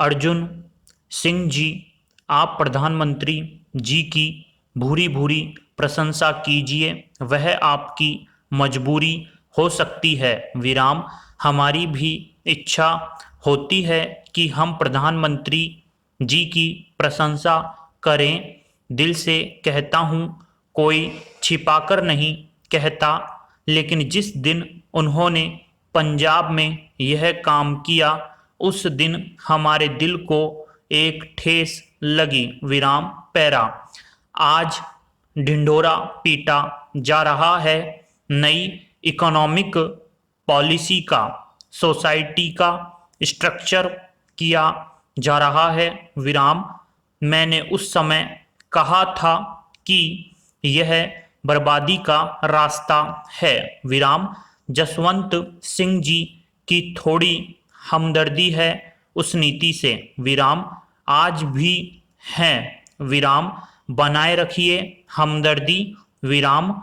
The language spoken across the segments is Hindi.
अर्जुन सिंह जी, आप प्रधानमंत्री जी की भूरी भूरी प्रशंसा कीजिए, वह आपकी मजबूरी हो सकती है। विराम, हमारी भी इच्छा होती है कि हम प्रधानमंत्री जी की प्रशंसा करें। दिल से कहता हूँ, कोई छिपाकर नहीं कहता, लेकिन जिस दिन उन्होंने पंजाब में यह काम किया, उस दिन हमारे दिल को एक ठेस लगी। विराम, पैरा। आज ढिंढोरा पीटा जा रहा है नई इकोनॉमिक पॉलिसी का, सोसाइटी का स्ट्रक्चर किया जा रहा है। विराम, मैंने उस समय कहा था कि यह बर्बादी का रास्ता है। विराम, जसवंत सिंह जी की थोड़ी हमदर्दी है उस नीति से। विराम, आज भी है। विराम, बनाए रखिए हमदर्दी। विराम,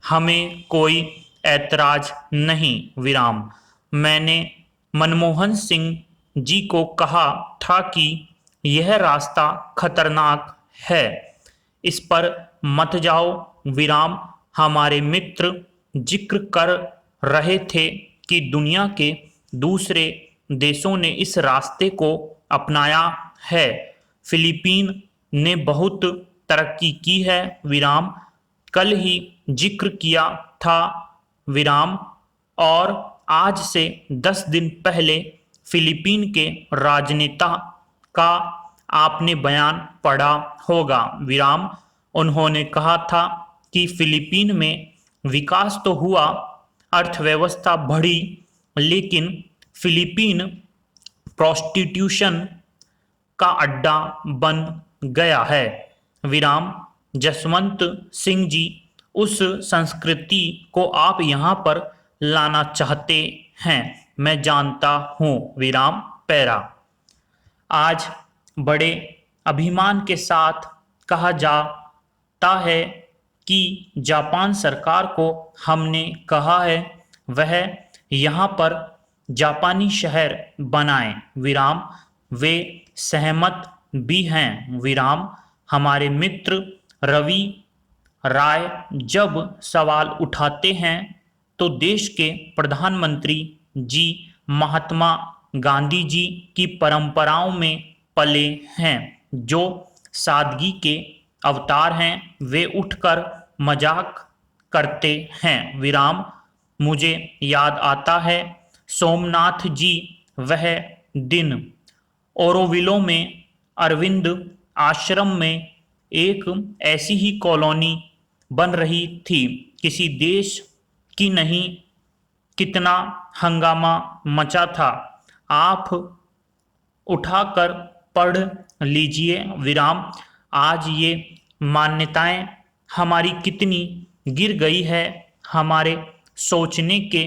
हमें कोई ऐतराज नहीं। विराम, मैंने मनमोहन सिंह जी को कहा था कि यह रास्ता खतरनाक है, इस पर मत जाओ। विराम, हमारे मित्र जिक्र कर रहे थे कि दुनिया के दूसरे देशों ने इस रास्ते को अपनाया है। फिलीपीन ने बहुत तरक्की की है। विराम, कल ही जिक्र किया था। विराम, और आज से 10 दिन पहले फिलीपीन के राजनेता का आपने बयान पढ़ा होगा। विराम, उन्होंने कहा था कि फिलीपीन में विकास तो हुआ, अर्थव्यवस्था बढ़ी, लेकिन फिलीपीन प्रोस्टिट्यूशन का अड्डा बन गया है। विराम, जसवंत सिंह जी, उस संस्कृति को आप यहाँ पर लाना चाहते हैं, मैं जानता हूँ। विराम, पैरा। आज बड़े अभिमान के साथ कहा जाता है कि जापान सरकार को हमने कहा है वह यहाँ पर जापानी शहर बनाए। विराम, वे सहमत भी हैं। विराम, हमारे मित्र रवि राय जब सवाल उठाते हैं तो देश के प्रधानमंत्री जी महात्मा गांधी जी की परंपराओं में पले हैं, जो सादगी के अवतार हैं। वे उठकर मजाक करते हैं। विराम, मुझे याद आता है सोमनाथ जी, वह दिन ओरोविलो में अरविंद आश्रम में एक ऐसी ही कॉलोनी बन रही थी, किसी देश की नहीं। कितना हंगामा मचा था, आप उठाकर पढ़ लीजिए। विराम, आज ये मान्यताएं हमारी कितनी गिर गई है, हमारे सोचने के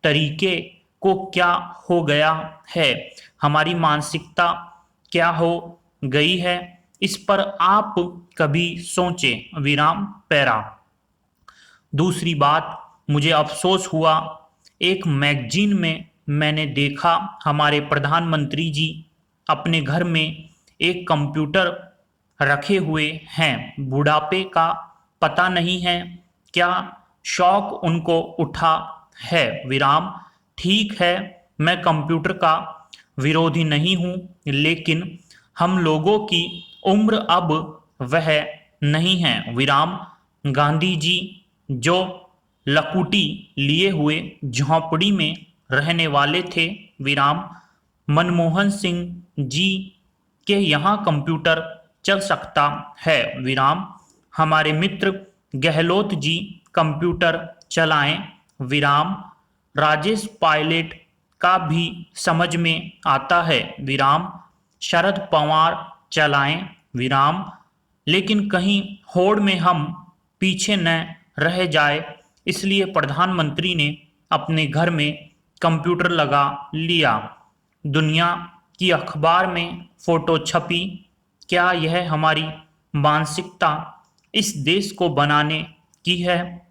तरीके को क्या हो गया है, हमारी मानसिकता क्या हो गई है, इस पर आप कभी सोचें। विराम, पैरा। दूसरी बात, मुझे अफसोस हुआ, एक मैगजीन में मैंने देखा हमारे प्रधानमंत्री जी अपने घर में एक कंप्यूटर रखे हुए हैं। बुढ़ापे का पता नहीं है क्या शौक उनको उठा है। विराम, ठीक है, मैं कंप्यूटर का विरोधी नहीं हूं, लेकिन हम लोगों की उम्र अब वह नहीं है। विराम, गांधी जी जो लकुटी लिए हुए झोंपड़ी में रहने वाले थे। विराम, मनमोहन सिंह जी के यहाँ कंप्यूटर चल सकता है। विराम, हमारे मित्र गहलोत जी कंप्यूटर चलाएं। विराम, राजेश पायलट का भी समझ में आता है। विराम, शरद पवार चलाएं। विराम, लेकिन कहीं होड़ में हम पीछे न रह जाए, इसलिए प्रधानमंत्री ने अपने घर में कंप्यूटर लगा लिया। दुनिया की अखबार में फोटो छपी। क्या यह हमारी मानसिकता इस देश को बनाने की है?